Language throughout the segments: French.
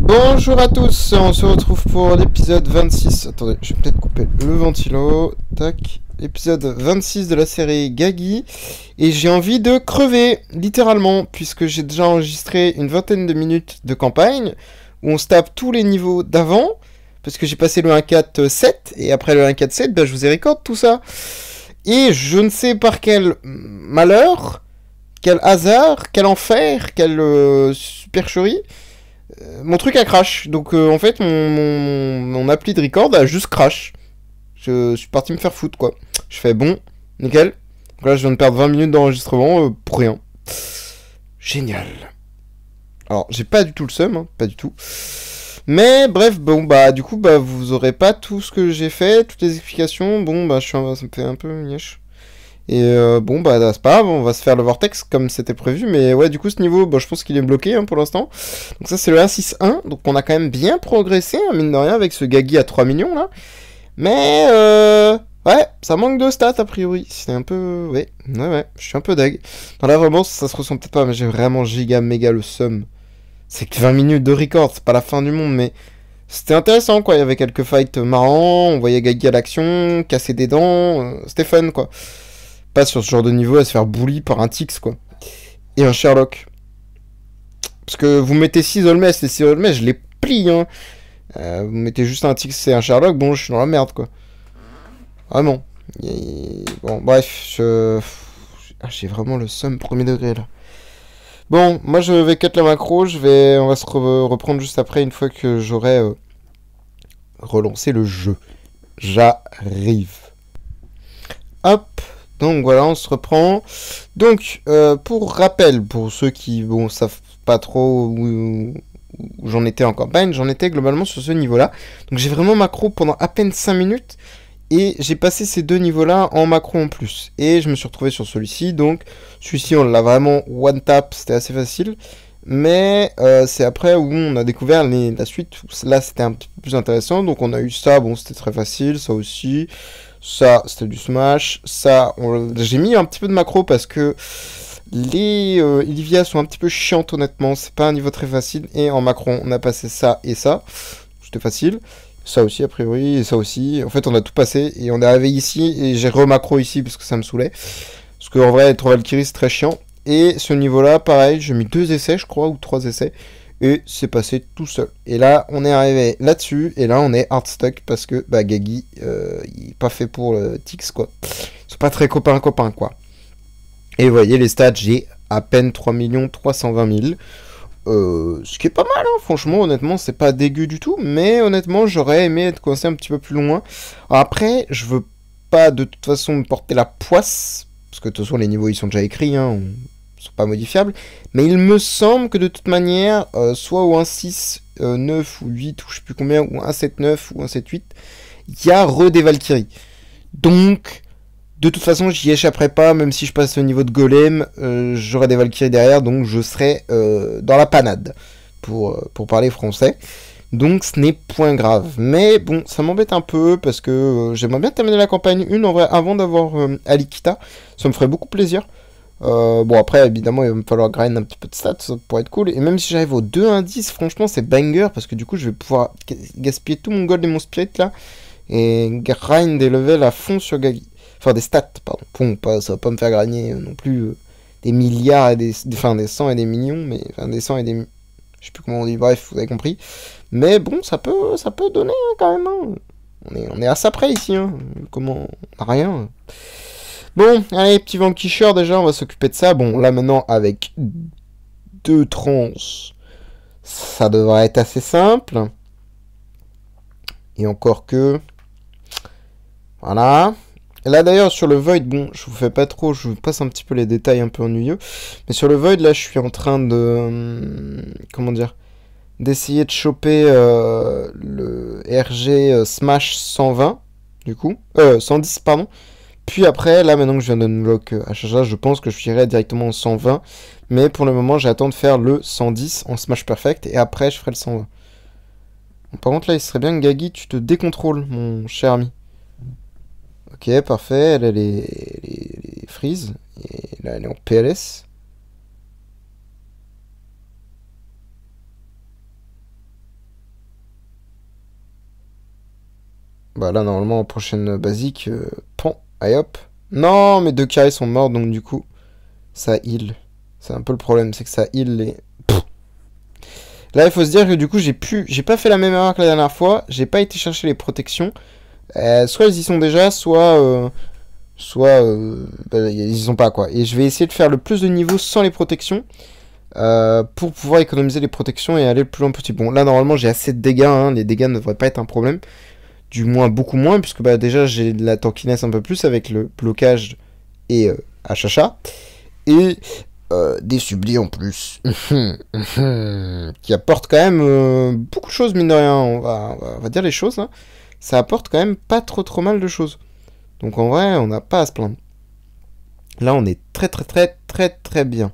Bonjour à tous, on se retrouve pour l'épisode 26. Attendez, je vais peut-être couper le ventilo. Tac. Épisode 26 de la série Gagi. Et j'ai envie de crever, littéralement, puisque j'ai déjà enregistré une vingtaine de minutes de campagne, où on se tape tous les niveaux d'avant, parce que j'ai passé le 1.4.7, et après le 1.4.7, je vous ai record tout ça. Et je ne sais par quel malheur, quel hasard, quel enfer, quelle supercherie, mon truc a crash. Donc en fait, mon appli de record a juste crash. Je suis parti me faire foutre, quoi. Je fais bon, nickel. Donc là, je viens de perdre 20 minutes d'enregistrement pour rien. Génial. Alors, j'ai pas du tout le seum, hein, pas du tout. Mais bref, bon, du coup, vous aurez pas tout ce que j'ai fait, toutes les explications. Bon, ça me fait un peu nièche. Et c'est pas grave, on va se faire le vortex comme c'était prévu. Mais ouais, du coup, ce niveau, je pense qu'il est bloqué pour l'instant. Donc ça, c'est le 1.6.1. Donc on a quand même bien progressé, mine de rien, avec ce Gagi à 3 millions, là. Mais ouais, ça manque de stats, a priori. C'est un peu... Ouais, je suis un peu deg. Non, là, vraiment, ça se ressent peut-être pas, mais j'ai vraiment giga méga le seum. C'est que 20 minutes de record, c'est pas la fin du monde, mais... C'était intéressant, quoi. Il y avait quelques fights marrants, on voyait Gagi à l'action, casser des dents, c'était fun, quoi. Pas sur ce genre de niveau à se faire bully par un Tix, quoi. Et un Sherlock. Parce que vous mettez 6 Olmes, les 6 Olmes, je les plie, hein. Vous mettez juste un Tix et un Sherlock, bon, je suis dans la merde, quoi. Vraiment. Bon, bref, j'ai vraiment le seum premier degré, là. Bon, moi, je vais cut la macro, on va se reprendre juste après, une fois que j'aurai relancé le jeu. J'arrive. Hop. Donc voilà, on se reprend. Donc, pour rappel, pour ceux qui, savent pas trop où j'en étais en campagne, j'en étais globalement sur ce niveau-là. Donc j'ai vraiment macro pendant à peine 5 minutes, et j'ai passé ces deux niveaux-là en macro en plus. Et je me suis retrouvé sur celui-ci, donc celui-ci on l'a vraiment one-tap, c'était assez facile. Mais c'est après où on a découvert la suite, là c'était un petit peu plus intéressant. Donc on a eu ça, bon c'était très facile, ça aussi. Ça, c'était du smash. Ça, j'ai mis un petit peu de macro parce que les Ilivia sont un petit peu chiantes, honnêtement. C'est pas un niveau très facile. Et en macro, on a passé ça et ça. C'était facile. Ça aussi, a priori, et ça aussi. En fait, on a tout passé. Et on est arrivé ici. Et j'ai re-macro ici parce que ça me saoulait. Parce qu'en vrai, 3 Valkyries, c'est très chiant. Et ce niveau-là, pareil, j'ai mis 2 essais, je crois, ou 3 essais. Et c'est passé tout seul. Et là, on est arrivé là-dessus. Et là, on est hard stuck parce que Gagi, il est pas fait pour le Tix, quoi. Ils sont pas très copains, quoi. Et vous voyez, les stats, j'ai à peine 3 320 000. Ce qui est pas mal, hein. Franchement, honnêtement, c'est pas dégueu du tout. Mais honnêtement, j'aurais aimé être coincé un petit peu plus loin. Alors après, je veux pas de toute façon me porter la poisse. Parce que de toute façon, les niveaux, ils sont déjà écrits, hein. Sont pas modifiables, mais il me semble que de toute manière, soit au 1.6, 9 ou 8, ou je sais plus combien, ou 1.7.9 ou 1.7.8, il y a des Valkyries. Donc, de toute façon, j'y échapperai pas, même si je passe au niveau de Golem, j'aurai des Valkyries derrière, donc je serai dans la panade, pour parler français. Donc ce n'est point grave. Mais bon, ça m'embête un peu, parce que j'aimerais bien terminer la campagne 1 en vrai, avant d'avoir Alikita. Ça me ferait beaucoup plaisir. Bon après évidemment il va me falloir grind un petit peu de stats pour être cool, et même si j'arrive au 2 indices, franchement c'est banger parce que du coup je vais pouvoir gaspiller tout mon gold et mon spirit là et grind des levels à fond sur Gagi, enfin des stats pardon, bon, ça va pas me faire gagner non plus des milliards et des 100 et des millions, mais enfin des 100 et des, je sais plus comment on dit, bref vous avez compris, mais bon ça peut donner hein, quand même hein. On est à ça près ici hein. Comment on a rien. Bon, allez, petit vanquisheur, déjà, on va s'occuper de ça. Bon, là, maintenant, avec 2 trans, ça devrait être assez simple. Et encore que... Voilà. Et là, d'ailleurs, sur le Void, bon, je vous fais pas trop, je vous passe un petit peu les détails un peu ennuyeux. Mais sur le Void, là, je suis en train de... comment dire, d'essayer de choper le RG Smash 120, du coup. 110, pardon. Puis après, là maintenant que je viens d'unlock HHA, je pense que je irai directement en 120. Mais pour le moment, j'attends de faire le 110 en Smash Perfect. Et après, je ferai le 120. Bon, par contre, là, il serait bien que Gagi, tu te décontrôles, mon cher ami. Ok, parfait. Elle est freeze. Et là, elle est en PLS. Bah là, normalement, en prochaine basique, pan, allez hop. Non, mes 2 carrés sont morts, donc du coup, ça heal. C'est un peu le problème, c'est que ça heal les... Pff. Là, il faut se dire que du coup, j'ai pas fait la même erreur que la dernière fois. J'ai pas été chercher les protections. Soit ils y sont déjà, soit bah, ils y sont pas, quoi. Et je vais essayer de faire le plus de niveaux sans les protections. Pour pouvoir économiser les protections et aller le plus loin possible. Bon, là, normalement, j'ai assez de dégâts, hein. Les dégâts ne devraient pas être un problème. Du moins, beaucoup moins, puisque bah, déjà, j'ai de la tankiness un peu plus avec le blocage et HHA. Et des sublis en plus. Qui apportent quand même beaucoup de choses, mine de rien. On va dire les choses, hein. Ça apporte quand même pas trop mal de choses. Donc en vrai, on n'a pas à se plaindre. Là, on est très bien.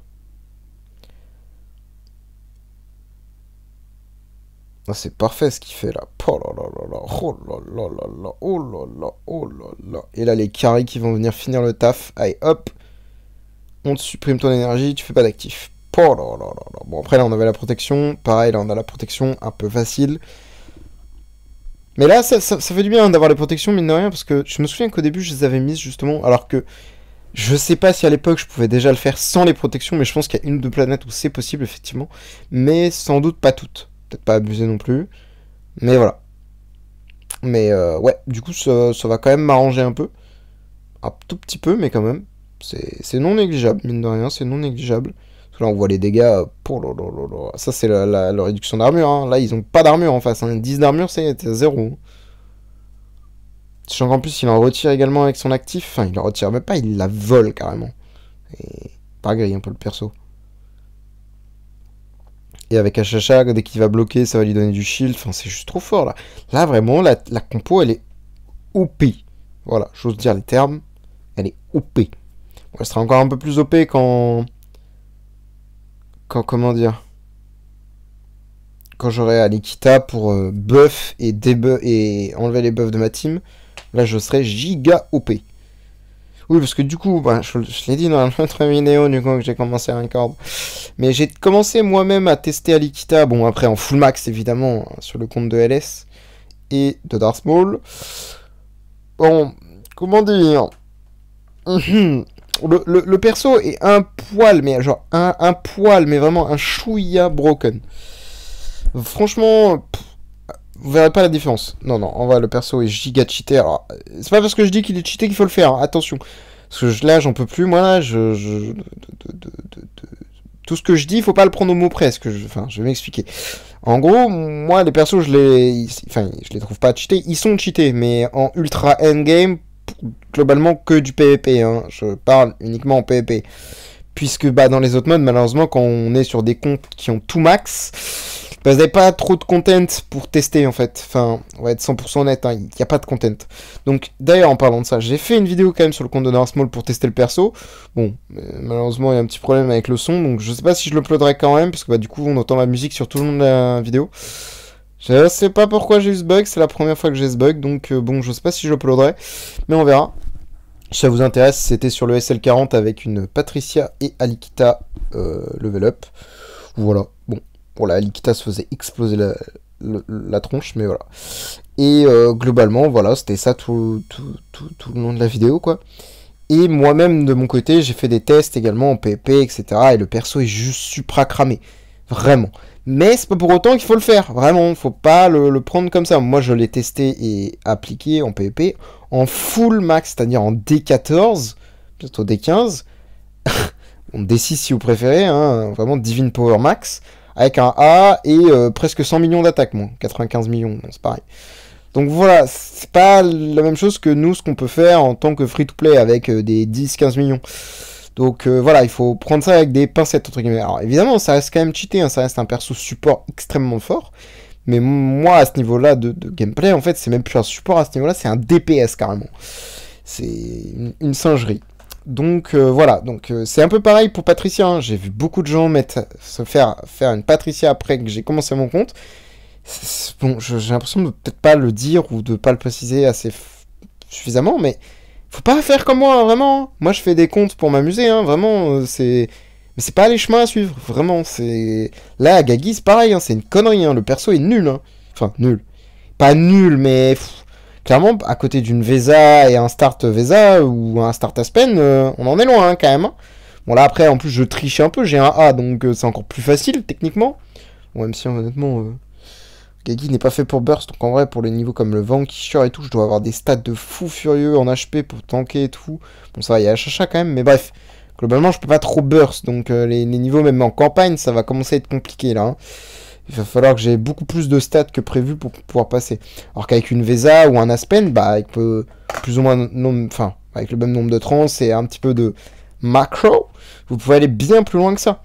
Ah, c'est parfait ce qu'il fait là. Oh là là là là, oh là là là là, oh là là, oh là là. Et là, les carrés qui vont venir finir le taf. Allez, hop. On te supprime ton énergie, tu fais pas d'actif. Oh là là là là. Bon, après, là, on avait la protection. Pareil, là, on a la protection un peu facile. Mais là, ça fait du bien d'avoir les protections, mine de rien, parce que je me souviens qu'au début, je les avais mises justement, alors que je sais pas si à l'époque, je pouvais déjà le faire sans les protections, mais je pense qu'il y a une ou deux planètes où c'est possible, effectivement. Mais sans doute pas toutes. Peut-être pas abuser non plus. Mais voilà. Mais ouais, du coup, ça va quand même m'arranger un peu. Un tout petit peu, mais quand même. C'est non négligeable, mine de rien, c'est non négligeable. Parce que là, on voit les dégâts. Ça, c'est la réduction d'armure. Hein. Là, ils ont pas d'armure en face. Hein. 10 d'armure, c'est 0. Sachant qu'en plus, il en retire également avec son actif. Enfin, il en retire même pas, il la vole carrément. Et pas grille un peu le perso. Et avec HHA, dès qu'il va bloquer, ça va lui donner du shield. Enfin, c'est juste trop fort là. Là, vraiment, la compo, elle est OP. Voilà, j'ose dire les termes. Elle est OP. Bon, elle sera encore un peu plus OP quand. Comment dire. Quand j'aurai Alikita pour buff et debuff et enlever les buffs de ma team. Là, je serai giga OP. Oui, parce que du coup, bah, je l'ai dit dans notre vidéo, du coup, que j'ai commencé à record. Mais j'ai commencé moi-même à tester Alikita, bon, après en full max, évidemment, sur le compte de LS et de Darth Maul. Bon, comment dire le perso est un poil, mais genre, un poil, mais vraiment un chouïa broken. Franchement, vous verrez pas la différence. Non, en vrai, le perso est giga cheaté. Alors, c'est pas parce que je dis qu'il est cheaté qu'il faut le faire, hein. Attention. Parce que là, j'en peux plus. Moi, là, tout ce que je dis, il faut pas le prendre au mot près. Enfin, je vais m'expliquer. En gros, moi, les persos, je les trouve pas cheatés. Ils sont cheatés, mais en ultra endgame, globalement, que du PvP. Hein. Je parle uniquement en PvP. Puisque, bah, dans les autres modes, malheureusement, quand on est sur des comptes qui ont tout max, bah, vous n'avez pas trop de content pour tester en fait. Enfin, on va être 100% honnête, hein, il n'y a pas de content. Donc, d'ailleurs, en parlant de ça, j'ai fait une vidéo quand même sur le compte de Darth Maul pour tester le perso. Bon, malheureusement, il y a un petit problème avec le son, donc je sais pas si je l'uploaderai quand même, parce que bah, du coup, on entend la musique sur tout le long de la vidéo. Je sais pas pourquoi j'ai eu ce bug, c'est la première fois que j'ai ce bug, donc bon, je sais pas si je l'uploaderai, mais on verra. Si ça vous intéresse, c'était sur le SL40 avec une Patricia et Alikita level up. Voilà, bon. Bon, la Alikita se faisait exploser la tronche, mais voilà. Et globalement, voilà, c'était ça tout le long de la vidéo, quoi. Et moi-même, de mon côté, j'ai fait des tests également en PvP, etc. Et le perso est juste supra cramé. Vraiment. Mais c'est pas pour autant qu'il faut le faire. Vraiment, faut pas le prendre comme ça. Moi, je l'ai testé et appliqué en PvP en full max, c'est-à-dire en D14, plutôt D15. D6 si vous préférez, hein, vraiment Divine Power Max. Avec un A et presque 100 millions d'attaques, moi. 95 millions, bon, c'est pareil. Donc voilà, c'est pas la même chose que nous, ce qu'on peut faire en tant que free-to-play avec des 10-15 millions. Donc voilà, il faut prendre ça avec des pincettes, entre guillemets. Alors évidemment, ça reste quand même cheaté, hein, ça reste un perso support extrêmement fort. Mais moi, à ce niveau-là de gameplay, en fait, c'est même plus un support à ce niveau-là, c'est un DPS carrément. C'est une singerie. Donc voilà, donc c'est un peu pareil pour Patricia, hein. J'ai vu beaucoup de gens se faire une Patricia après que j'ai commencé mon compte. Bon, j'ai l'impression de peut-être pas le dire ou de pas le préciser assez suffisamment, mais faut pas faire comme moi, hein, vraiment. Moi je fais des comptes pour m'amuser, hein, vraiment, mais c'est pas les chemins à suivre, vraiment, c'est... Là, à Gagi, c'est pareil, hein, c'est une connerie, hein, le perso est nul, hein. Enfin, nul. Pas nul, mais... clairement, à côté d'une Vesa et un start Vesa ou un start Aspen, on en est loin hein, quand même. Hein. Bon là après, en plus je triche un peu, j'ai un A, donc c'est encore plus facile techniquement. Bon, même si honnêtement, Gagi n'est pas fait pour burst, donc en vrai pour les niveaux comme le Vanquisher et tout, je dois avoir des stats de fou furieux en HP pour tanker et tout. Bon ça va, il y a HH quand même, mais bref. Globalement, je peux pas trop burst, donc les niveaux même en campagne, ça va commencer à être compliqué là. Hein. Il va falloir que j'ai beaucoup plus de stats que prévu pour pouvoir passer. Alors qu'avec une Vesa ou un Aspen, bah avec plus ou moins enfin avec le même nombre de trans et un petit peu de macro, vous pouvez aller bien plus loin que ça.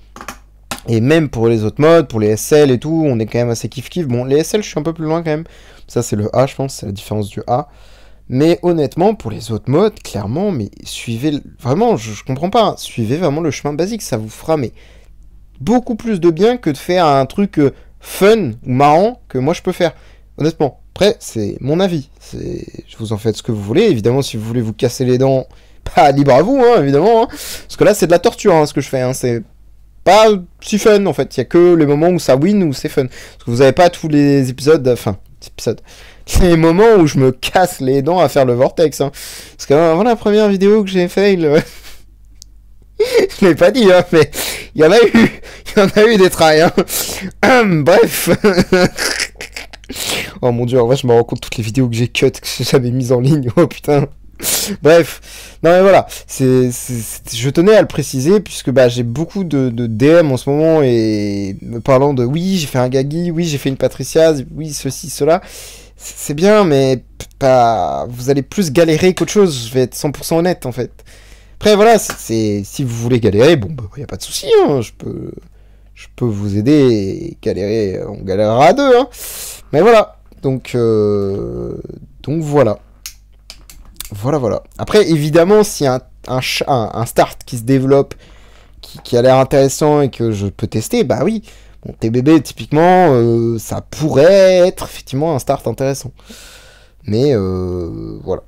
Et même pour les autres modes, pour les SL et tout, on est quand même assez kiff-kiff. Bon, les SL, je suis un peu plus loin quand même. Ça, c'est le A, je pense, c'est la différence du A. Mais honnêtement, pour les autres modes, clairement, mais suivez... Vraiment, je comprends pas. Hein, suivez vraiment le chemin basique, ça vous fera mais beaucoup plus de bien que de faire un truc fun ou marrant que moi je peux faire. Honnêtement. Après, c'est mon avis. Je vous en faites ce que vous voulez. Évidemment, si vous voulez vous casser les dents, pas libre à vous, hein, évidemment. Hein. Parce que là, c'est de la torture, hein, ce que je fais. Hein. C'est pas si fun, en fait. Il y a que les moments où ça win, où c'est fun. Parce que vous avez pas tous les épisodes... Enfin, les moments où je me casse les dents à faire le vortex. Hein. Parce que avant la première vidéo que j'ai fail... Je l'ai pas dit, hein, mais il y en a eu. Il y en a eu des trails. Hein. Bref. Oh mon dieu, en vrai, je me rends compte de toutes les vidéos que j'ai cut, que j'ai jamais mises en ligne. Oh putain. Bref. Non mais voilà. Je tenais à le préciser, puisque bah, j'ai beaucoup de DM en ce moment, et me parlant de oui, j'ai fait un Gagi, oui, j'ai fait une Patricia, oui, ceci, cela. C'est bien, mais pas... vous allez plus galérer qu'autre chose. Je vais être 100% honnête, en fait. Après, voilà, si vous voulez galérer, bon, bah, y a pas de souci, hein, je peux vous aider et galérer, on galérera à deux, hein. Mais voilà, donc voilà. Voilà. Après, évidemment, s'il y a un start qui se développe, qui a l'air intéressant et que je peux tester, bah oui, bon, TBB, typiquement, ça pourrait être, effectivement, un start intéressant. Mais, voilà,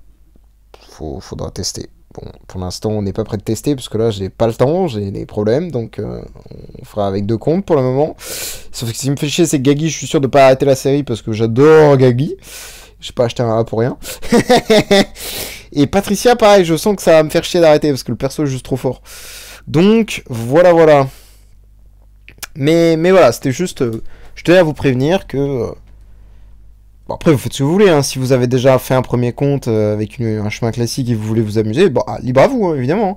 faudra tester. Bon, pour l'instant, on n'est pas prêt de tester, parce que là, j'ai pas le temps, j'ai des problèmes, donc on fera avec 2 comptes pour le moment. Sauf que ce qui me fait chier, c'est que Gagi, je suis sûr de pas arrêter la série, parce que j'adore Gagi. J'ai pas acheté un A pour rien. Et Patricia, pareil, je sens que ça va me faire chier d'arrêter, parce que le perso est juste trop fort. Donc, voilà. Mais voilà, c'était juste... je tenais à vous prévenir que... Bon, après, vous faites ce que vous voulez, hein. Si vous avez déjà fait un premier compte avec un chemin classique et vous voulez vous amuser, bon, libre à vous, hein, évidemment.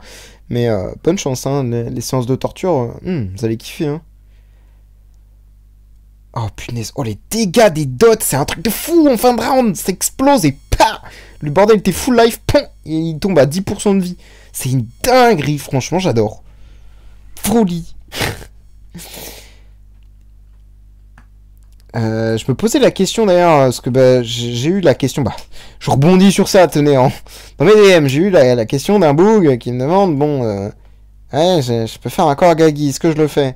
Mais bonne chance, hein. Les séances de torture, vous allez kiffer. Hein. Oh punaise, oh les dégâts des dots, c'est un truc de fou en fin de round, ça explose et pa. Le bordel était full life, pom, et il tombe à 10% de vie. C'est une dinguerie, franchement, j'adore. Folie. Je me posais la question d'ailleurs, parce que bah, j'ai eu la question, bah, je rebondis sur ça, tenez, hein. Dans mes DM, j'ai eu la question d'un bug qui me demande, bon, ouais, je peux faire un corps Gagi, est-ce que je le fais?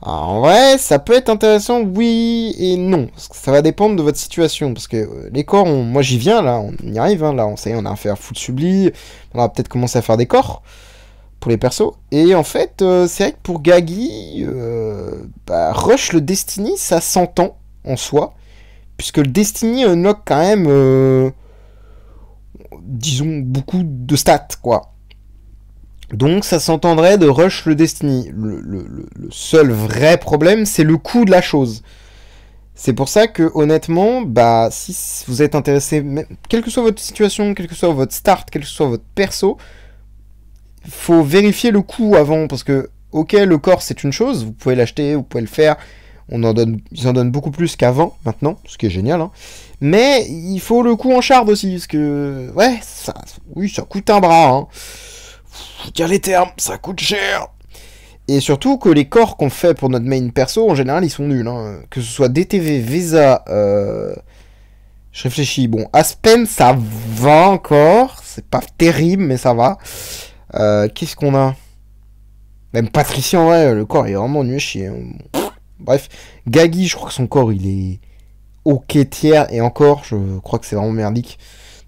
Alors, en vrai, ça peut être intéressant, oui et non, parce que ça va dépendre de votre situation, parce que les corps, moi j'y viens, là, on y arrive, hein, là, on sait, on a fait un full subli, on va peut-être commencer à faire des corps, pour les persos. Et en fait, c'est vrai que pour Gagi, bah, Rush le Destiny, ça s'entend en soi. Puisque le Destiny unlock quand même, disons, beaucoup de stats, quoi. Donc ça s'entendrait de Rush le Destiny. Le seul vrai problème, c'est le coût de la chose. C'est pour ça que, honnêtement, bah, si vous êtes intéressé, quelle que soit votre situation, quel que soit votre start, quel que soit votre perso, faut vérifier le coût avant, parce que, ok, le corps c'est une chose, vous pouvez l'acheter, vous pouvez le faire, ils en donnent beaucoup plus qu'avant, maintenant, ce qui est génial, hein. Mais il faut le coût en shard aussi, parce que, ouais, ça coûte un bras, hein. Faut dire les termes, ça coûte cher. Et surtout que les corps qu'on fait pour notre main perso, en général, ils sont nuls, hein. Que ce soit DTV, Vesa, je réfléchis, bon, Aspen, ça va encore, c'est pas terrible, mais ça va. Qu'est-ce qu'on a? Même Patricia, ouais, le corps est vraiment nul à chier. Hein. Bref, Gagi, je crois que son corps il est ok tiers, et encore, je crois que c'est vraiment merdique.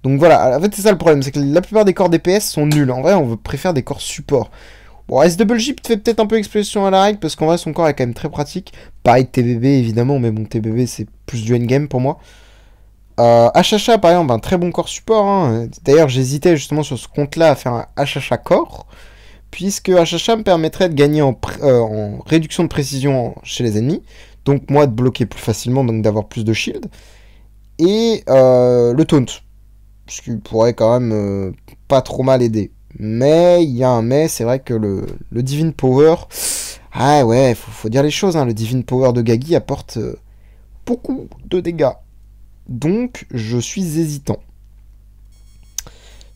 Donc voilà, en fait c'est ça le problème, c'est que la plupart des corps DPS sont nuls. En vrai, on préfère des corps support. Bon, SWJ fait peut-être un peu expression à la règle, parce qu'en vrai son corps est quand même très pratique. Pareil TBB évidemment, mais bon, TBB c'est plus du endgame pour moi. HHA, par exemple, un très bon corps support. Hein. D'ailleurs, j'hésitais justement sur ce compte-là à faire un HHA corps, puisque HHA me permettrait de gagner en réduction de précision chez les ennemis, donc moi de bloquer plus facilement, donc d'avoir plus de shield, et le taunt, ce qui pourrait quand même pas trop mal aider. Mais il y a un mais, c'est vrai que le Divine Power, ah ouais, faut dire les choses, hein, le Divine Power de Gagi apporte beaucoup de dégâts. Donc, je suis hésitant.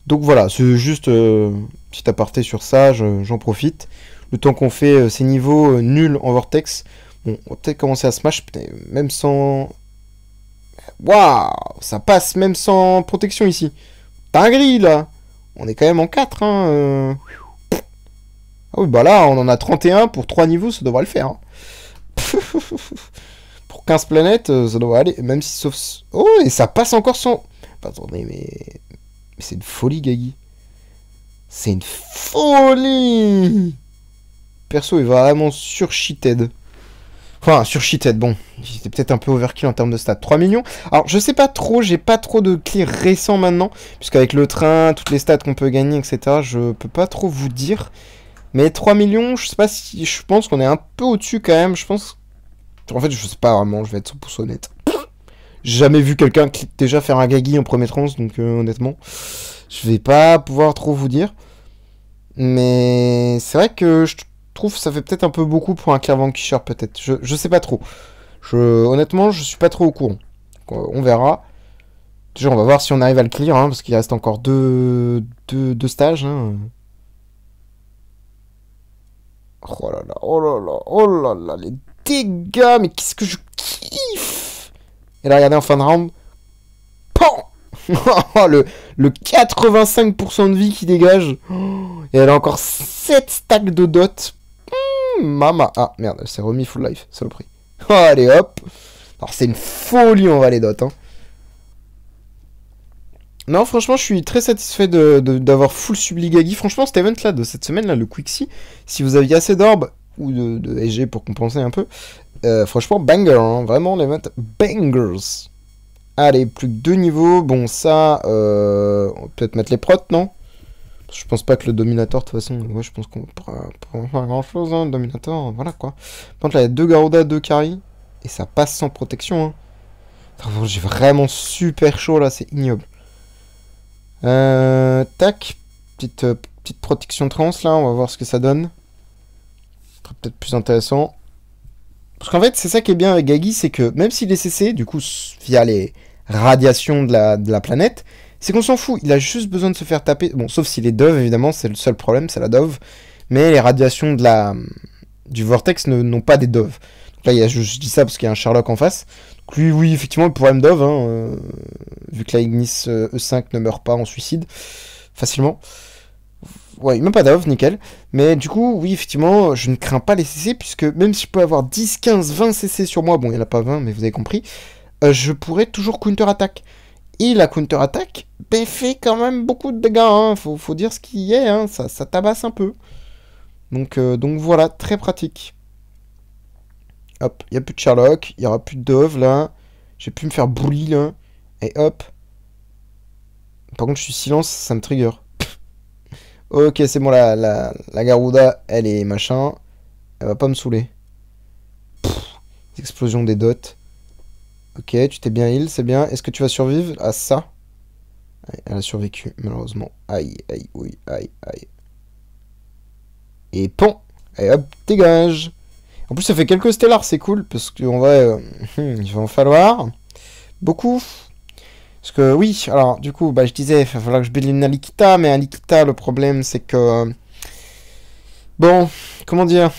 Donc voilà, c'est juste petit aparté sur ça, j'en profite. Le temps qu'on fait ces niveaux nuls en Vortex, bon, on va peut-être commencer à smash, même sans... Waouh, ça passe même sans protection ici. Dinguerie, là. On est quand même en 4, hein. Ah oui, bah là, on en a 31 pour 3 niveaux, ça devrait le faire. Hein. Pour 15 planètes, ça devrait aller, même si sauf... Oh, et ça passe encore sans... Attendez, mais c'est une folie, Gagi. C'est une folie. Perso est vraiment sur-cheated. Enfin, sur-cheated, bon. J'étais peut-être un peu overkill en termes de stats. 3 millions. Alors, je sais pas trop, j'ai pas trop de clear récents maintenant. Puisqu'avec le train, toutes les stats qu'on peut gagner, etc., je peux pas trop vous dire. Mais 3 millions, je sais pas si... Je pense qu'on est un peu au-dessus quand même. Je pense... En fait, je sais pas vraiment, je vais être 100% honnête. J'ai jamais vu quelqu'un déjà faire un Gagi en premier trans, donc honnêtement, je vais pas pouvoir trop vous dire. Mais c'est vrai que je trouve que ça fait peut-être un peu beaucoup pour un Clairvanquisher, peut-être. Je sais pas trop. Honnêtement, je suis pas trop au courant. Donc, on verra. Déjà, on va voir si on arrive à le clear, hein, parce qu'il reste encore deux stages. Hein. Oh là là, oh là là, oh là là, les dégâts, mais qu'est-ce que je kiffe! Et là, regardez en fin de round. Pan. le 85% de vie qui dégage. Et elle a encore 7 stacks de dot. Mama. Ah, merde, elle s'est remis full life, saloperie. Oh, allez, hop. Alors, c'est une folie, on va les dots. Hein. Non, franchement, je suis très satisfait d'avoir full subli Gagi. Franchement, cet event-là, de cette semaine-là, le Quixie, si vous aviez assez d'orbes, ou de SG pour compenser un peu, franchement, banger, hein, vraiment, l'event bangers. Allez, plus que 2 niveaux. Bon, ça, on va peut-être mettre les prots, non? Je pense pas que le Dominator, de toute façon, ouais, je pense qu'on pourra pas faire grand-chose, hein, le Dominator, voilà, quoi. Par contre, là, il y a 2 Garuda, 2 carry, et ça passe sans protection, hein. J'ai vraiment super chaud, là, c'est ignoble. Tac, petite protection trans, là, on va voir ce que ça donne. Ce sera peut-être plus intéressant. Parce qu'en fait, c'est ça qui est bien avec Gagi, c'est que même s'il est CC, du coup, via les radiations de la planète, c'est qu'on s'en fout. Il a juste besoin de se faire taper. Bon, sauf s'il est Dove, évidemment, c'est le seul problème, c'est la Dove. Mais les radiations du Vortex n'ont pas des Doves. Donc là, je dis ça parce qu'il y a un Sherlock en face. Donc lui, oui, effectivement, il pourrait me Dove, hein, vu que la Ignis E5 ne meurt pas en suicide facilement. Ouais, même pas d'off, nickel. Mais du coup, oui, effectivement, je ne crains pas les CC, puisque même si je peux avoir 10, 15, 20 CC sur moi, bon, il n'y en a pas 20, mais vous avez compris, je pourrais toujours counter-attaque. Et la counter-attaque, ben, fait quand même beaucoup de dégâts, hein. Faut dire ce qui est, hein. Ça tabasse un peu. Donc voilà, très pratique. Hop, il n'y a plus de Sherlock, il n'y aura plus de Dove, là. J'ai pu me faire bully, là. Et hop. Par contre, je suis silence, ça me trigger. Ok, c'est bon, la Garuda, elle est machin. Elle va pas me saouler. Explosion des dots. Ok, tu t'es bien heal, c'est bien. Est-ce que tu vas survivre à ça? Elle a survécu, malheureusement. Aïe, aïe, oui, aïe, aïe. Et pon. Et hop, dégage. En plus, ça fait quelques stellars, c'est cool. Parce qu'en vrai, il va en falloir beaucoup. Parce que oui, alors du coup, bah, je disais, il va falloir que je build une Alikita, mais Alikita, le problème c'est que... bon, comment dire?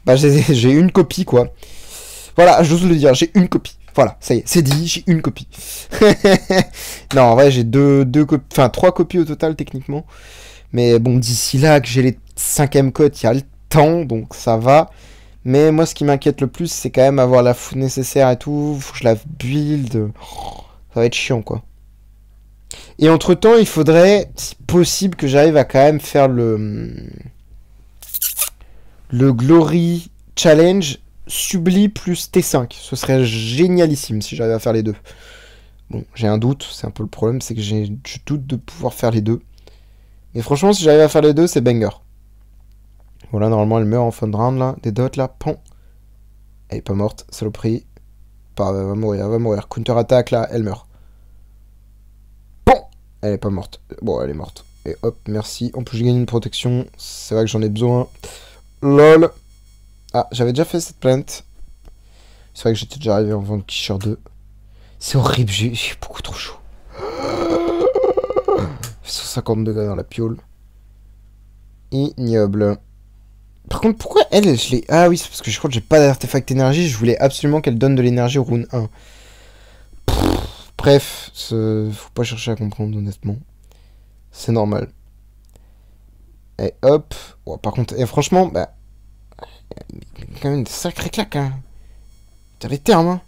Bah j'ai une copie, quoi. Voilà, j'ose le dire, j'ai une copie. Voilà, ça y est, c'est dit, j'ai une copie. Non, en vrai, j'ai trois copies au total, techniquement. Mais bon, d'ici là, que j'ai les 5e cotes, il y a le temps, donc ça va. Mais moi, ce qui m'inquiète le plus, c'est quand même avoir la food nécessaire et tout. Faut que je la build... ça va être chiant, quoi. Et entre-temps, il faudrait, si possible, que j'arrive à quand même faire le Glory Challenge Subli plus T5. Ce serait génialissime si j'arrive à faire les deux. Bon, j'ai un doute, c'est un peu le problème, c'est que je doute de pouvoir faire les deux. Mais franchement, si j'arrive à faire les deux, c'est banger. Voilà, normalement, elle meurt en fin de round, là. Des dots, là, pan. Elle est pas morte, saloperie. Elle va mourir, elle va mourir. Counter-attaque, là, elle meurt. Pan. Elle est pas morte. Bon, elle est morte. Et hop, merci. En plus, j'ai gagné une protection. C'est vrai que j'en ai besoin. LOL. Ah, j'avais déjà fait cette plainte. C'est vrai que j'étais déjà arrivé en Vanquisher 2. C'est horrible, j'ai beaucoup trop chaud. 150 degrés dans la piole. Ignoble. Par contre, pourquoi elle, je l'ai... Ah oui, c'est parce que je crois que j'ai pas d'artefact énergie. Je voulais absolument qu'elle donne de l'énergie au round 1. Bref, faut pas chercher à comprendre, honnêtement. C'est normal. Et hop. Oh, par contre, et franchement, bah... Il y a quand même des sacrés claques, hein. T'as les termes, hein.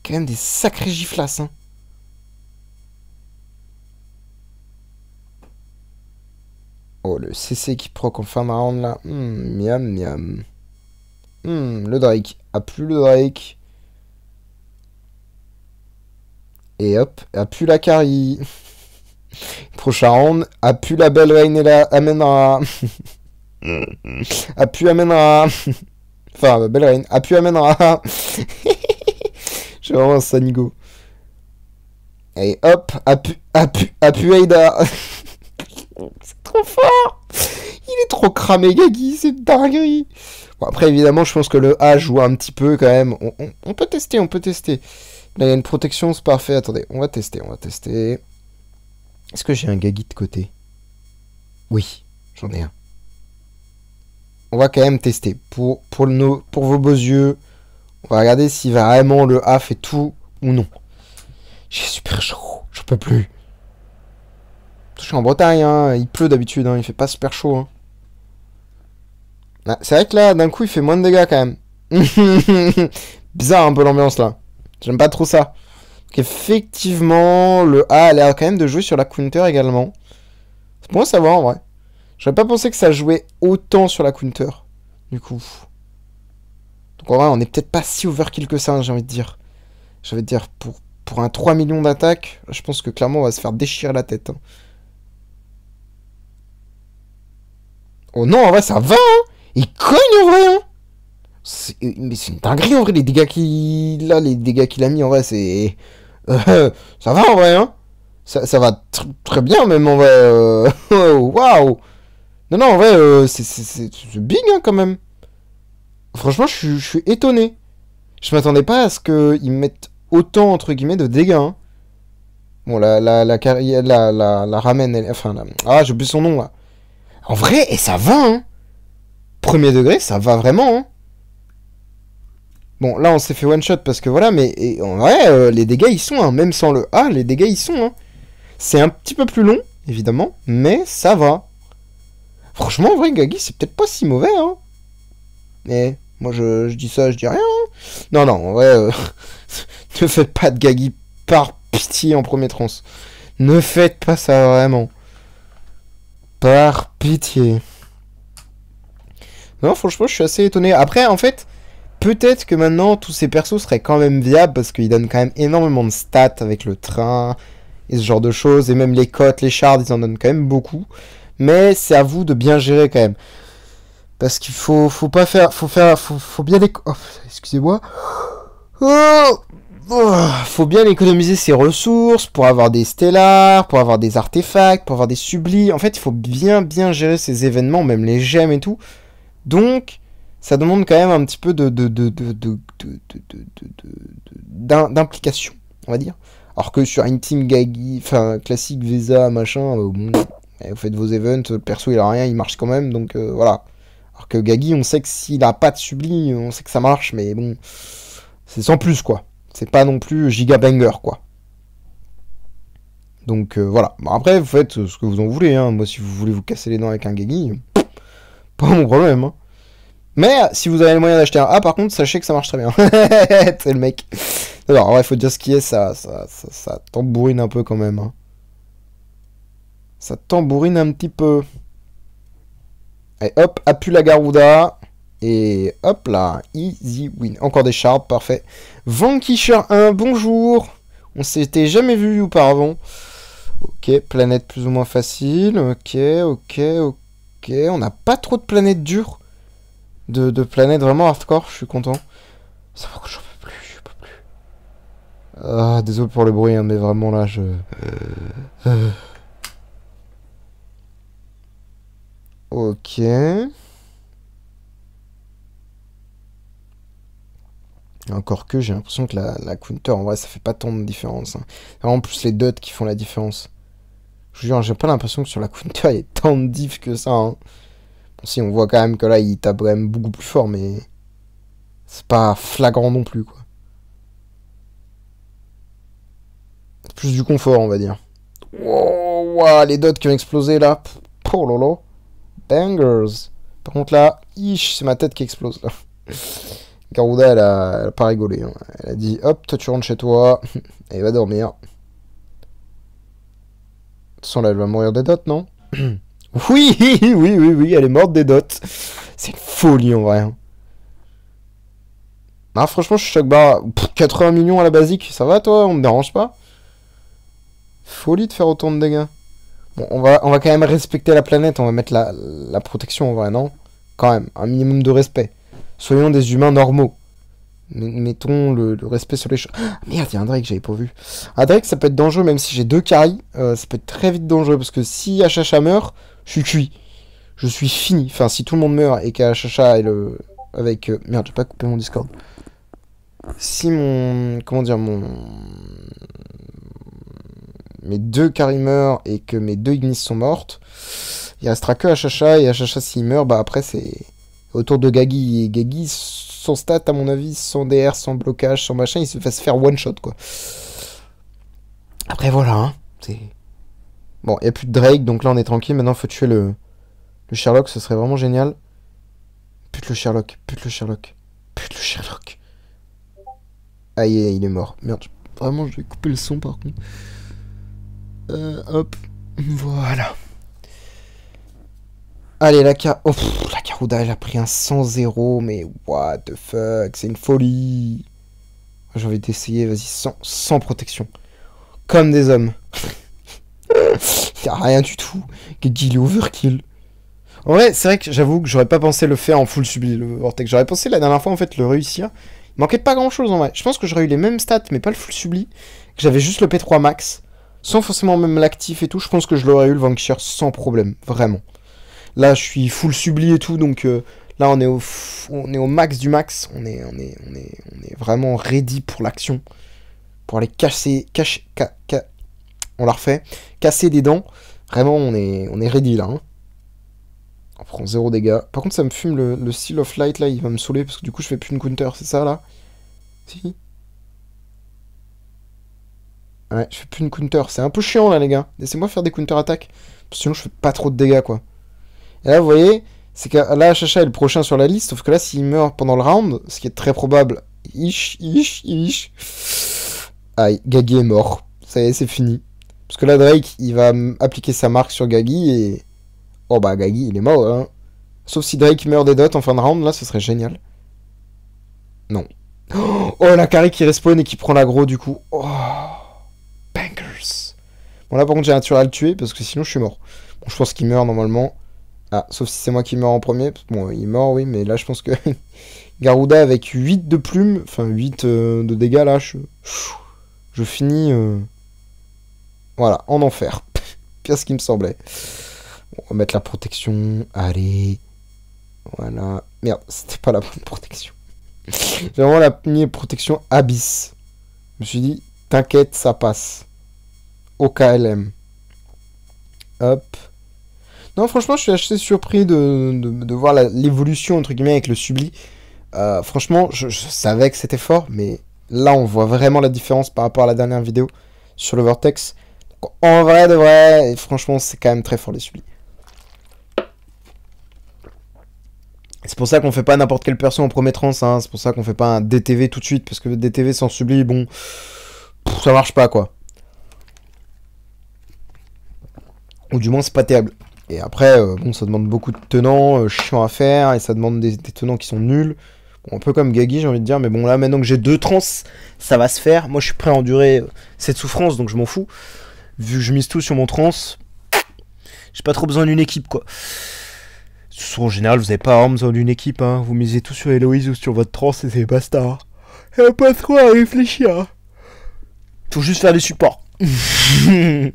Quand même des sacrés giflasses, hein. Oh, le CC qui proc en fin de round, là. Miam, miam. Le Drake. A plus le Drake. Et hop, a plus la carry. Prochain round, a plus la belle reine et la amènera. A plus amènera. Enfin, la belle reine. A plus amènera. J'ai vraiment un sanigo. Et hop, a pu Aida. C'est trop fort. Il est trop cramé, Gagi, c'est dinguerie. Bon, après, évidemment, je pense que le A joue un petit peu quand même. On peut tester, on peut tester. Là, il y a une protection, c'est parfait. Attendez, on va tester, on va tester. Est-ce que j'ai un Gagi de côté? Oui, j'en ai un. On va quand même tester. Pour vos beaux yeux, on va regarder si vraiment le A fait tout ou non. J'ai super chaud, j'en peux plus. Je suis en Bretagne, hein. Il pleut d'habitude, hein. Il fait pas super chaud. Hein. Ah, c'est vrai que là, d'un coup, il fait moins de dégâts quand même. Bizarre un peu l'ambiance là. J'aime pas trop ça. Donc, effectivement, le A a l'air quand même de jouer sur la counter également. C'est bon à savoir en vrai. J'aurais pas pensé que ça jouait autant sur la counter. Du coup. Donc en vrai, on est peut-être pas si overkill que ça, hein, j'ai envie de dire. J'ai envie de dire, pour un 3 millions d'attaques, je pense que clairement, on va se faire déchirer la tête. Hein. Oh non, en vrai, ça va, hein. Il cogne en vrai, hein. Mais c'est une dinguerie en vrai, les dégâts qu'il a, les dégâts qu'il a mis en vrai, c'est... ça va en vrai, hein. Ça va très bien même en vrai. Waouh. Non, non, en vrai, c'est big, hein, quand même. Franchement, je suis étonné. Je m'attendais pas à ce qu'ils mettent autant, entre guillemets, de dégâts, hein. Bon, la ramène, elle, enfin, ah, j'ai oublié son nom, là. En vrai, et ça va, hein. Premier degré, ça va vraiment, hein. Bon, là, on s'est fait one shot parce que voilà, mais en vrai, les dégâts, ils sont, hein. Même sans le A, les dégâts, ils sont, hein. C'est un petit peu plus long, évidemment, mais ça va. Franchement, en vrai, Gagi, c'est peut-être pas si mauvais, hein. Mais, moi, je dis ça, je dis rien, hein. Non, non, en vrai, ne faites pas de Gagi par pitié en premier trans. Ne faites pas ça, vraiment. Par pitié. Non, franchement, je suis assez étonné. Après, en fait, peut-être que maintenant, tous ces persos seraient quand même viables parce qu'ils donnent quand même énormément de stats avec le train et ce genre de choses. Et même les cotes, les shards, ils en donnent quand même beaucoup. Mais c'est à vous de bien gérer quand même. Parce qu'il faut pas faire... Faut bien les... Oh, excusez-moi. Faut bien économiser ses ressources pour avoir des stellars, pour avoir des artefacts, pour avoir des sublis. En fait, il faut bien gérer ces événements, même les gemmes et tout. Donc, ça demande quand même un petit peu d'implication, on va dire. Alors que sur une team Gagi, enfin classique Vesa, machin, bon, vous faites vos events, le perso il a rien, il marche quand même, donc voilà. Alors que Gagi, on sait que s'il a pas de subli, on sait que ça marche, mais bon, c'est sans plus quoi. C'est pas non plus giga banger quoi. Donc voilà. Bon, après, vous faites ce que vous en voulez, hein. Moi, si vous voulez vous casser les dents avec un Gagi, pas mon problème, hein. Mais si vous avez le moyen d'acheter un A, par contre, sachez que ça marche très bien. C'est le mec. Alors, ouais, faut dire ce qui est, ça tambourine un peu quand même. Hein. Ça tambourine un petit peu. Allez, hop, appuie la Garuda. Et hop là, easy win. Encore des shards, parfait. Vanquisher 1, bonjour. On s'était jamais vu auparavant. Ok, planète plus ou moins facile. Ok. On n'a pas trop de planètes dures. De planètes vraiment hardcore, je suis content. Ça va que j'en peux plus, je peux plus. Ah, désolé pour le bruit, hein, mais vraiment là, Ok. Encore que j'ai l'impression que la counter, en vrai, ça fait pas tant de différence. Hein. C'est vraiment plus les dots qui font la différence. Je vous jure, j'ai pas l'impression que sur la counter, il y ait tant de diff que ça. Hein. Bon, si, on voit quand même que là, il tape quand même beaucoup plus fort, mais c'est pas flagrant non plus, quoi. C'est plus du confort, on va dire. Oh, wow, les dots qui ont explosé, là. Oh lolo. Bangers. Par contre, là, c'est ma tête qui explose, là. Garuda, elle a pas rigolé. Hein. Elle a dit, hop, toi tu rentres chez toi, et va dormir. De toute façon, là, elle va mourir des dots, non? Oui, elle est morte des dots. C'est une folie, en vrai. Ah, franchement, je suis choc barre. 80 millions à la basique, ça va, toi? On me dérange pas? Folie de faire autant de dégâts. Bon, on va quand même respecter la planète, on va mettre la protection, en vrai, non? Quand même, un minimum de respect. Soyons des humains normaux. Mettons le respect sur les choses. Ah, merde, il y a un Drake, j'avais pas vu. Un Drake, ça peut être dangereux, même si j'ai 2 carries. Ça peut être très vite dangereux, parce que si Achacha meurt, je suis cuit. Je suis fini. Enfin, si tout le monde meurt et qu'Achacha est le... Avec... Merde, j'ai pas coupé mon Discord. Si mon... Comment dire, mes 2 carries meurent et que mes 2 Ignis sont mortes, il restera que Achacha, et Achacha, s'il meurt, bah après, c'est... Autour de Gagi. Et Gagi, son stat, à mon avis, sans DR, sans blocage, sans machin, il se va se faire one shot, quoi. Après, voilà, hein. C'est... Bon, il n'y a plus de Drake, donc là, on est tranquille. Maintenant, il faut tuer le Sherlock, ce serait vraiment génial. Pute le Sherlock. Aïe, il est mort. Merde, vraiment, je vais couper le son, par contre. Hop. Voilà. Allez, la Garuda, elle a pris un 100-0, mais what the fuck, c'est une folie. J'ai envie d'essayer, vas-y, sans protection. Comme des hommes. Y'a rien du tout. Gaggy, il est overkill. En vrai, c'est vrai que j'avoue que j'aurais pas pensé le faire en full subli, le Vortex. J'aurais pensé la dernière fois, en fait, le réussir. Il manquait pas grand-chose, en vrai. Je pense que j'aurais eu les mêmes stats, mais pas le full subli. Que j'avais juste le P3 max. Sans forcément même l'actif et tout. Je pense que je l'aurais eu, le Vanquisher, sans problème. Vraiment. Là, je suis full subli et tout, donc là, on est au max du max. On est vraiment ready pour l'action. Pour aller on la refait. Casser des dents. Vraiment, on est ready, là. Hein. On prend 0 dégâts. Par contre, ça me fume le Seal of Light, là, il va me saouler, parce que du coup, je fais plus une counter, c'est ça, là? Si. Ouais, je fais plus une counter. C'est un peu chiant, là, les gars. Laissez-moi faire des counter-attaques. Sinon, je fais pas trop de dégâts, quoi. Et là, vous voyez, c'est que là, Chacha est le prochain sur la liste, sauf que là, s'il meurt pendant le round, ce qui est très probable, aïe, Gagi est mort. Ça y est, c'est fini. Parce que là, Drake, il va appliquer sa marque sur Gagi et... Oh bah, Gagi, il est mort, hein. Sauf si Drake meurt des dots en fin de round, là, ce serait génial. Non. Oh, la carry qui respawn et qui prend l'aggro, du coup. Oh, bangers. Bon, là, par contre, j'ai intérêt à le tuer, parce que sinon, je suis mort. Bon, je pense qu'il meurt, normalement. Ah, sauf si c'est moi qui meurs en premier. Bon, il est mort, oui, mais là, je pense que... Garuda, avec 8 de plumes, enfin, 8 de dégâts, là, je finis... Voilà, en enfer. Pire ce qui me semblait. Bon, on va mettre la protection. Allez. Voilà. Merde, c'était pas la bonne protection. J'ai vraiment la protection abyss. Je me suis dit, t'inquiète, ça passe. Au KLM. Hop. Non, franchement, je suis assez surpris de voir l'évolution, entre guillemets, avec le subli. Franchement, je savais que c'était fort, mais là, on voit vraiment la différence par rapport à la dernière vidéo sur le Vortex. Donc, en vrai, de vrai, et franchement, c'est quand même très fort, les sublis. C'est pour ça qu'on fait pas n'importe quelle perso en premier trans, hein. C'est pour ça qu'on fait pas un DTV tout de suite, parce que le DTV sans subli, bon, ça marche pas, quoi. Ou du moins, c'est pas terrible. Et après, bon, ça demande beaucoup de tenants chiants à faire, et ça demande des tenants qui sont nuls. Bon, un peu comme Gagi, j'ai envie de dire, mais bon, là, maintenant que j'ai 2 trans, ça va se faire. Moi, je suis prêt à endurer cette souffrance, donc je m'en fous. Vu que je mise tout sur mon trans, j'ai pas trop besoin d'une équipe, quoi. En général, vous avez pas vraiment besoin d'une équipe, hein. Vous misez tout sur Héloïse ou sur votre trans et c'est basta. Y'a pas trop à réfléchir. Faut juste faire des supports. Mais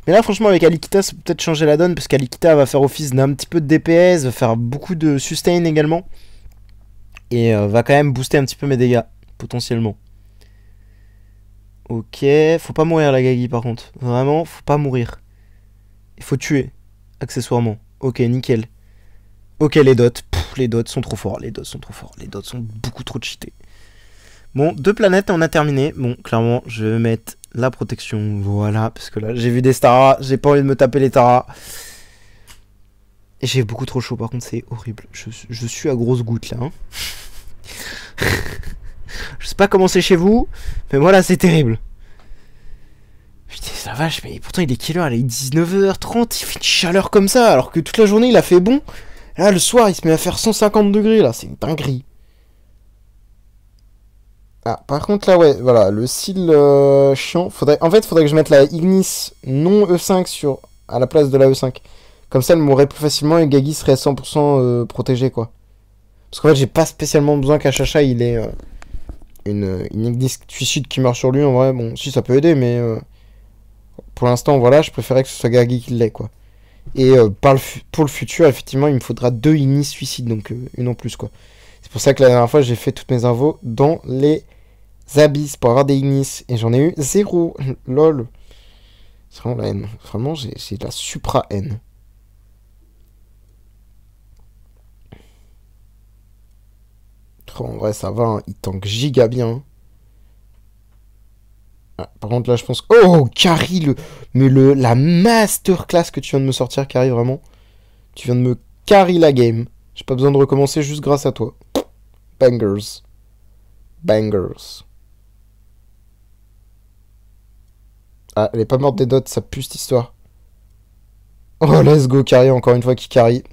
là, franchement, avec Alikita, ça peut peut-être changer la donne, parce qu'Alikita va faire office d'un petit peu de DPS, va faire beaucoup de sustain également. Et va quand même booster un petit peu mes dégâts, potentiellement. Ok, faut pas mourir la Gagi par contre. Vraiment, faut pas mourir. Il faut tuer, accessoirement. Ok, nickel. Ok, les dots. Pff, les dots sont trop forts, les dots sont trop forts. Les dots sont beaucoup trop cheatés. Bon, 2 planètes, on a terminé. Bon, clairement, je vais mettre la protection. Voilà, parce que là, j'ai vu des Staras. J'ai pas envie de me taper les Taras. Et j'ai beaucoup trop chaud, par contre, c'est horrible. Je suis à grosses gouttes, là. Hein. Je sais pas comment c'est chez vous, mais moi, là, c'est terrible. Putain, la vache, mais pourtant, il est quelle heure? Il est 19h30, il fait une chaleur comme ça, alors que toute la journée, il a fait bon. Là, le soir, il se met à faire 150 degrés, là. C'est une dinguerie. Ah, par contre, là, ouais, voilà, le cil chiant. En fait, faudrait que je mette la Ignis non E5 à la place de la E5. Comme ça, elle mourrait plus facilement et Gagi serait 100% protégé, quoi. Parce qu'en fait, j'ai pas spécialement besoin qu'à Chacha, il ait une Ignis suicide qui meurt sur lui. En vrai, bon, si, ça peut aider, mais pour l'instant, voilà, je préférais que ce soit Gagi qui l'ait, quoi. Et pour le futur, effectivement, il me faudra 2 Ignis suicides, donc une en plus, quoi. C'est pour ça que la dernière fois, j'ai fait toutes mes infos dans les abysses pour avoir des Ignis. Et j'en ai eu 0. Lol. C'est vraiment la haine. Vraiment, c'est de la supra-haine. Oh, en vrai, ça va. Hein. Il tank giga bien. Ah, par contre, là, je pense... Oh, Carrie, la masterclass que tu viens de me sortir, Carrie, vraiment. Tu viens de me carry la game. J'ai pas besoin de recommencer juste grâce à toi. Bangers. Bangers. Ah, elle est pas morte des dots, ça pue cette histoire. Oh, let's go, carry, encore une fois qui carry.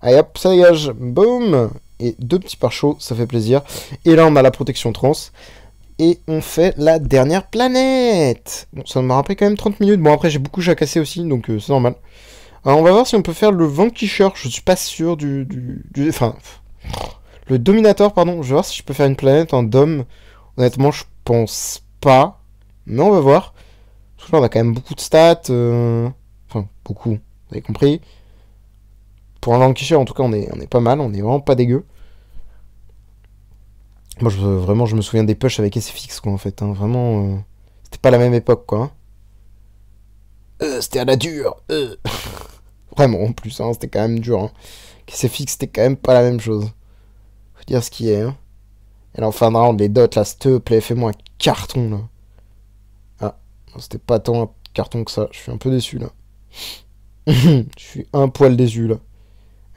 Allez hop, ça dégage. Boum. Et 2 petits pare-chauds, ça fait plaisir. Et là, on a la protection trans. Et on fait la dernière planète. Bon, ça m'a rappelé quand même 30 minutes. Bon, après, j'ai beaucoup jacassé aussi, donc c'est normal. Alors, on va voir si on peut faire le Vanquisher. Je suis pas sûr Enfin... Le Dominator, pardon. Je vais voir si je peux faire une planète en Dom. Honnêtement, je pense pas. Mais on va voir. Parce que là, on a quand même beaucoup de stats. Enfin, beaucoup. Vous avez compris. Pour un Vanquisher, en tout cas, on est pas mal. On est vraiment pas dégueu. Moi, vraiment, je me souviens des pushs avec SFX, quoi, en fait. Hein. Vraiment, c'était pas la même époque, quoi. C'était à la dure. Vraiment, en plus, hein, c'était quand même dur. Hein. SFX, c'était quand même pas la même chose. Faut dire ce qui est. Hein. Et là, en fin de round, les dots, là, s'il te plaît, fais-moi un carton, là. Ah, c'était pas tant un carton que ça. Je suis un peu déçu, là. Je suis un poil déçu, là.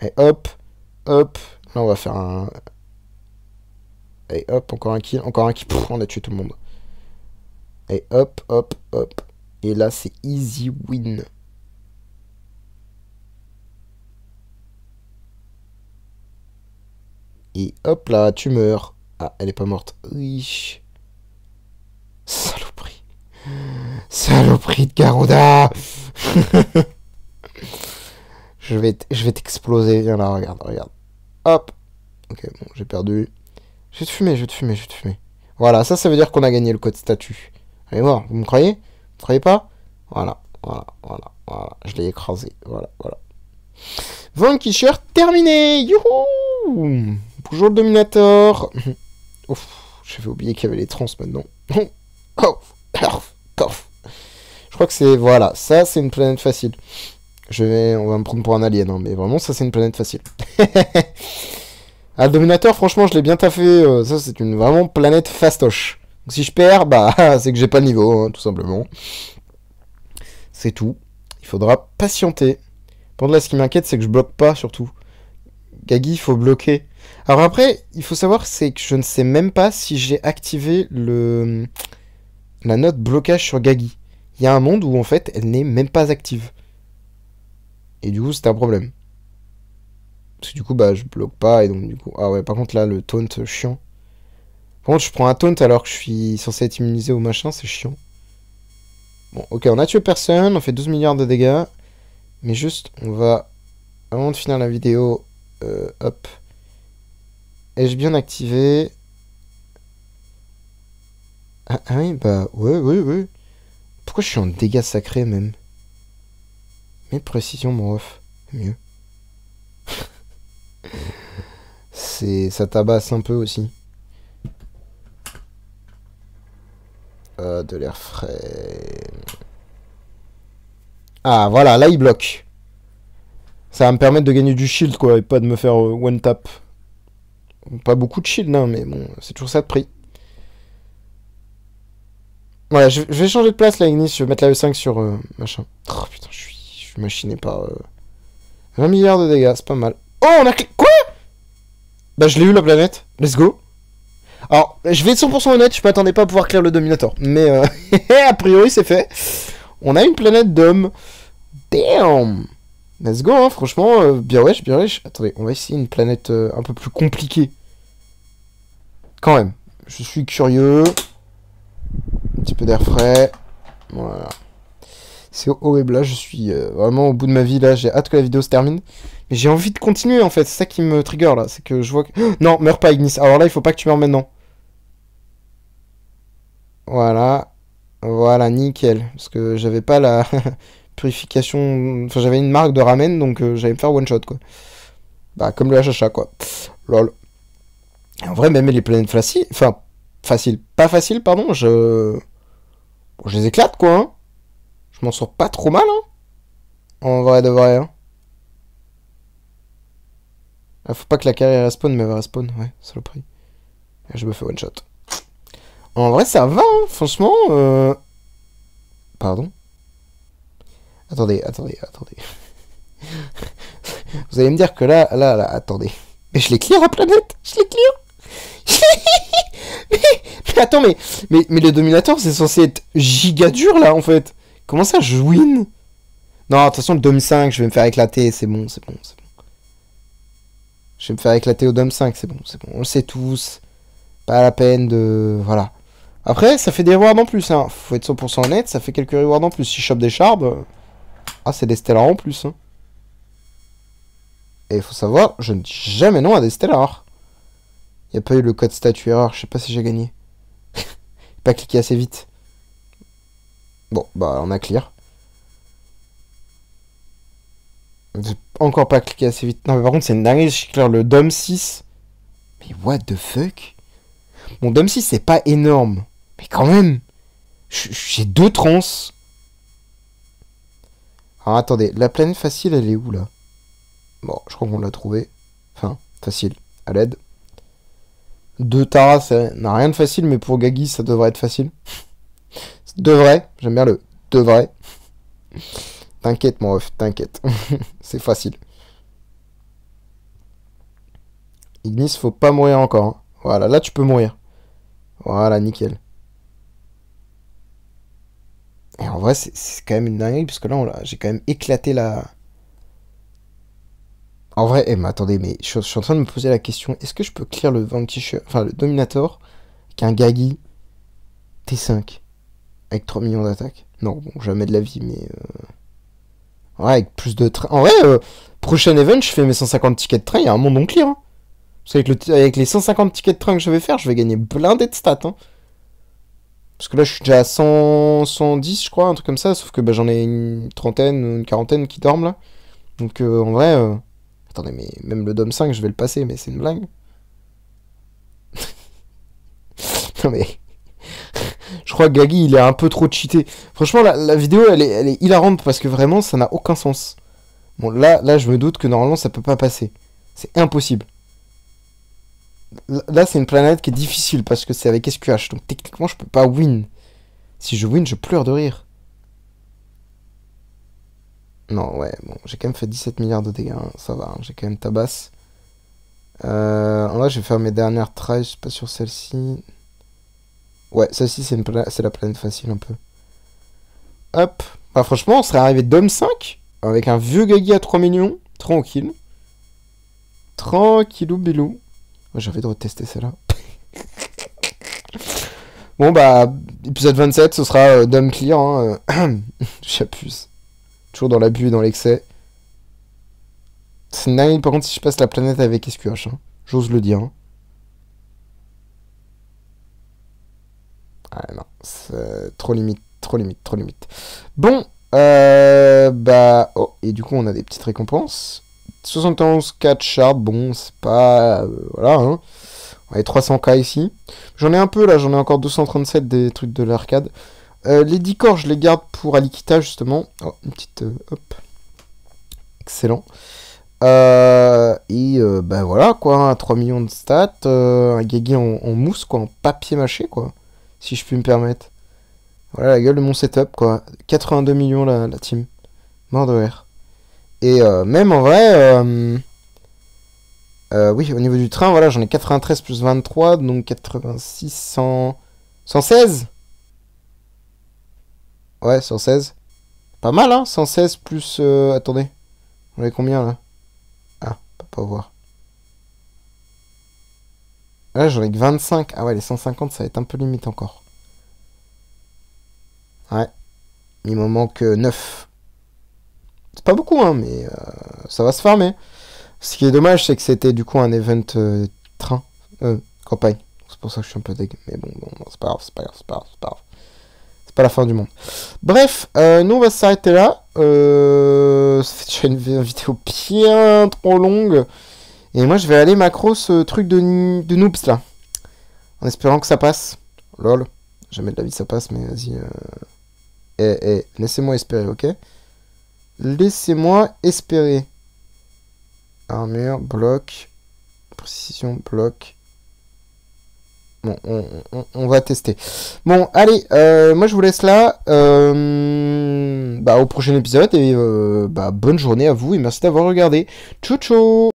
Et hop, hop. Là, on va faire un... Et hop, encore un kill, encore un kill. Pff, on a tué tout le monde. Et hop, hop, hop. Et là, c'est easy win. Et hop là, tu meurs. Ah, elle est pas morte. Oui. Saloperie. Saloperie de Garuda. Je vais t'exploser. Viens là, regarde, regarde. Hop. Ok, bon, j'ai perdu. Je vais te fumer, je vais te fumer, je vais te fumer. Voilà, ça veut dire qu'on a gagné le code statut. Allez voir, vous me croyez? Vous me croyez pas? Voilà, voilà, voilà, voilà. Je l'ai écrasé. Voilà, voilà. Vanquisher terminé. Youhou. Bonjour le Dominator. Ouf, j'avais oublié qu'il y avait les trans maintenant. Oh, je crois que c'est... Voilà, ça c'est une planète facile. On va me prendre pour un alien, hein, mais vraiment ça c'est une planète facile. Ah, le Dominator, franchement, je l'ai bien taffé. Ça, c'est une vraiment planète fastoche. Donc, si je perds, bah, c'est que j'ai pas le niveau, hein, tout simplement. C'est tout. Il faudra patienter. Par contre, là, ce qui m'inquiète, c'est que je bloque pas, surtout. Gagi, il faut bloquer. Alors après, il faut savoir, c'est que je ne sais même pas si j'ai activé la note blocage sur Gagi. Il y a un monde où, en fait, elle n'est même pas active. Et du coup, c'est un problème. Parce que du coup, bah, je bloque pas, et donc du coup... Ah ouais, par contre, là, le taunt, chiant. Par contre, je prends un taunt alors que je suis censé être immunisé au machin, c'est chiant. Bon, ok, on a tué personne, on fait 12 milliards de dégâts. Mais juste, on va... Avant de finir la vidéo, hop. Ai-je bien activé? Ah oui, bah, ouais. Pourquoi je suis en dégâts sacrés, même? Mais précision, mon ref. Mieux. Ça tabasse un peu aussi. De l'air frais. Ah, voilà, là, il bloque. Ça va me permettre de gagner du shield, quoi, et pas de me faire one tap. Pas beaucoup de shield, hein, mais bon, c'est toujours ça de prix. Voilà, je vais changer de place, là, Ignis. Je vais mettre la E5 sur machin. Oh, putain, je suis machiné par 20 milliards de dégâts, c'est pas mal. Oh, on a... Quoi? Bah, je l'ai eu, la planète. Let's go. Alors, je vais être 100% honnête, je m'attendais pas à pouvoir clear le Dominator. Mais, a priori, c'est fait. On a une planète d'hommes. Damn. Let's go, hein, franchement, bien wesh. Attendez, on va essayer une planète un peu plus compliquée. Quand même. Je suis curieux. Un petit peu d'air frais. Voilà. C'est horrible, là, je suis vraiment au bout de ma vie, là. J'ai hâte que la vidéo se termine. Mais j'ai envie de continuer, en fait. C'est ça qui me trigger, là. C'est que je vois que... Non, meurs pas, Ignis. Alors là, il faut pas que tu meurs maintenant. Voilà. Voilà, nickel. Parce que j'avais pas la purification... Enfin, j'avais une marque de ramen, donc j'allais me faire one shot, quoi. Bah, comme le HHA, quoi. Lol. Et en vrai, même les planètes faciles... Enfin, facile. Pas facile, pardon, Bon, je les éclate, quoi, hein. Je m'en sors pas trop mal, hein. En vrai de vrai, hein. Ah, faut pas que la carrière respawn, mais elle va respawn. Ouais, saloperie. Et je me fais one shot. En vrai, ça va, hein. Franchement, Pardon. Attendez. Vous allez me dire que là, attendez. Mais je l'ai clear, la planète. Je l'ai clear. mais attends, mais le Dominator, c'est censé être giga dur, là, en fait. Comment ça, je win? Non, de toute façon, le Dom 5, je vais me faire éclater. C'est bon. Je vais me faire éclater au Dom 5, c'est bon. On le sait tous. Pas la peine de... Voilà. Après, ça fait des rewards en plus, hein. Faut être 100% honnête, ça fait quelques rewards en plus. Si je chope des charbes... Ah, c'est des stellars en plus, hein. Et il faut savoir, je ne dis jamais non à des stellars. Il n'y a pas eu le code statut erreur, je sais pas si j'ai gagné. Pas cliqué assez vite. Bon, bah, on a clear. J'ai encore pas cliqué assez vite. Non, mais par contre, c'est une dinguerie, je clear le Dom 6. Mais what the fuck? Mon Dom 6, c'est pas énorme. Mais quand même, j'ai 2 trans. Alors attendez, la planète facile, elle est où là? Bon, je crois qu'on l'a trouvé. Enfin, facile, à l'aide. 2 Tara, ça n'a rien de facile, mais pour Gagi, ça devrait être facile. Devrait, j'aime bien le devrait. T'inquiète, mon ref, t'inquiète. C'est facile. Ignis, faut pas mourir encore. Hein. Voilà, là tu peux mourir. Voilà, nickel. Et en vrai, c'est quand même une dinguerie, parce que là, j'ai quand même éclaté la... En vrai, mais attendez, mais je suis en train de me poser la question, est-ce que je peux clear le Vanquish, enfin le Dominator, avec un Gagi T5, avec 3 millions d'attaques? Non, bon, jamais de la vie, mais... Ouais, avec plus de trains... En vrai, prochain event, je fais mes 150 tickets de train, il y a un monde on clear, hein. Parce qu'avec les 150 tickets de train que je vais faire, je vais gagner blindé de stats, hein. Parce que là, je suis déjà à 110, je crois, un truc comme ça. Sauf que bah, j'en ai une trentaine, une quarantaine qui dorment, là. Donc, en vrai... Attendez, mais même le Dom 5, je vais le passer, mais c'est une blague. Non, mais... je crois que Gagi, il est un peu trop cheaté. Franchement, la vidéo, elle est hilarante, parce que vraiment, ça n'a aucun sens. Bon, là, je me doute que normalement, ça peut pas passer. C'est impossible. Là, c'est une planète qui est difficile parce que c'est avec SQH. Donc, techniquement, je peux pas win. Si je win, je pleure de rire. Non, ouais, bon, j'ai quand même fait 17 milliards de dégâts. Hein, ça va, hein, j'ai quand même tabasse. En vrai, je vais faire mes dernières tries. Je suis pas sur celle-ci. Ouais, celle-ci, c'est la planète facile un peu. Hop. Bah, franchement, on serait arrivé Dom 5 avec un vieux Gagi à 3 millions. Tranquille. Tranquillou bilou. J'avais de retester celle-là. Bon bah, épisode 27, ce sera Dom Clear. Hein, j'abuse. Toujours dans l'abus et dans l'excès. C'est dingue, par contre, si je passe la planète avec SQH. Hein. J'ose le dire. Hein. Ah non, c'est trop limite, trop limite, trop limite. Bon, bah... Oh, et du coup, on a des petites récompenses. 71 4 shards, bon, c'est pas... voilà, hein. On a 300k ici. J'en ai un peu, là, j'en ai encore 237 des trucs de l'arcade. Les 10 corps, je les garde pour Alikita, justement. Oh, une petite... hop. Excellent. Bah voilà, quoi, 3 millions de stats. Un Gagi en mousse, quoi, en papier mâché, quoi. Si je puis me permettre. Voilà la gueule de mon setup, quoi. 82 millions, la team. Mort de rire. Et même en vrai... oui, au niveau du train, voilà, j'en ai 93 plus 23, donc 86, 116. Ouais, 116. Pas mal, hein, 116 plus... attendez. On est combien, là? Ah, pas voir. Là, j'en ai que 25. Ah ouais, les 150, ça va être un peu limite encore. Ouais. Il m'en manque 9. C'est pas beaucoup, hein, mais ça va se farmer. Ce qui est dommage, c'est que c'était du coup un event train, campagne. C'est pour ça que je suis un peu deg. Mais bon, c'est pas grave, c'est pas grave, c'est pas grave, c'est pas grave. C'est pas la fin du monde. Bref, nous on va s'arrêter là. Ça fait déjà une vidéo bien trop longue. Et moi je vais aller macro ce truc de noobs là. En espérant que ça passe. Lol. Jamais de la vie ça passe, mais vas-y. Laissez-moi espérer, ok? Laissez-moi espérer. Armure, bloc. Précision, bloc. Bon, on va tester. Bon, allez, moi je vous laisse là. Bah, au prochain épisode. Et bah, bonne journée à vous et merci d'avoir regardé. Ciao, ciao!